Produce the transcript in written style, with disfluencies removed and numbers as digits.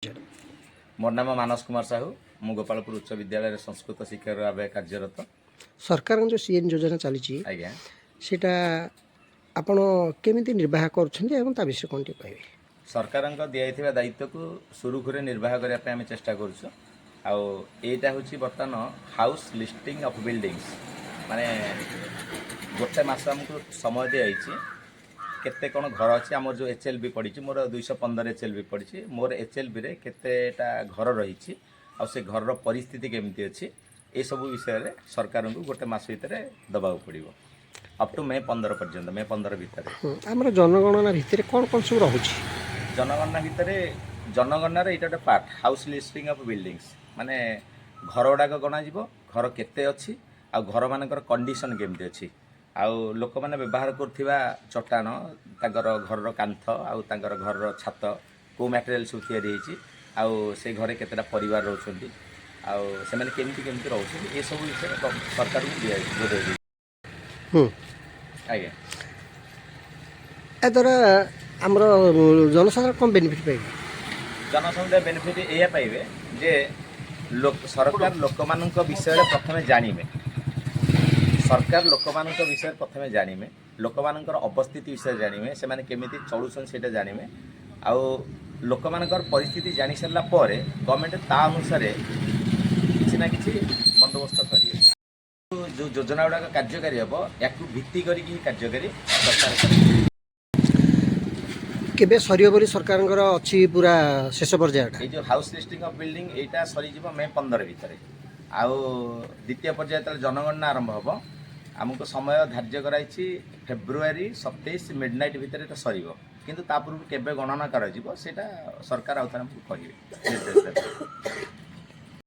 मोर नाम मानस कुमार साहू मु गोपालपुर उच्च विद्यालय संस्कृत शिक्षा भाव कार्यरत। सरकार जो सीएन योजना चली आज्ञा सेटा आपण केमिति निर्वाह कर विषय कौन टी कहे? सरकार दिखाई दायित्व को सुरुखुरे निर्वाह करने आम चेष्टा करुटा हूँ बर्तमान हाउस लिस्टिंग ऑफ बिल्डिंग्स माने गोटे मस आमको समय दिखाई केते कौन घर अच्छी आम जो एचएलबी पड़ी मोर 215 एचएलबी पड़ी मोर एचएलबी रे केतेटा घर रही से घर परिस्थिति केमती अच्छी ये सब विषय सरकार को गोटे मस भितर दबा पड़ो अप टू मे 15 पर्यंत मे 15 भितर आम जनगणना भितर कौन कौन सब रहुछि जनगणना भितर जनगणनार यहाँ गोटे part house listing of buildings माने घर गुड़ाक गणा घर केते अच्छी आ घर मानकर कंडीशन केमती अच्छी आउ लोक मैंने व्यवहार करुवा चट्टाण तांकर घर कांथ आउ तांकर घर छात को मटेरियल सब या से घरे केतेटा परिवार रोचंती आउ से माने केमती केमती रोचंती ये सब विषय सरकार को दिया आज्ञा ए द्वारा आमर जनसाधारण कौन बेनिफिट पाइबे? जनसमुदाय बेनिफिट या पाइबे जे सरकार लोक मान विषय प्रथमे जानिबे सरकार लोक मान विषय प्रथमे जानिबे लोक मान अवस्थिति विषय जानिबे से माने केमिति चलुछन सेटा जानिबे आउ लोक मानकर परिस्थिति जानि सरला परे गवर्नमेंट ता अनुसार किसी ना किसी बंदोबस्त करिए जो योजना गुड़ा कार्यकारी हम या भित्ति करिकी कार्यकारी सरकार केबे सरियो बोली सरकार अच्छी पूरा शेष पर्याय ये जो हाउस लिस्टिंग ऑफ बिल्डिंग एटा सरी मे 15 भितर आउ द्वितीय पर्याय जनगणना आरंभ हम आमको समय धार्य कराई फेब्रुआरी 27 मिडनाइट भितर सर किंतु ता पूर्व केबे गणना करा सरकार आउ कहे।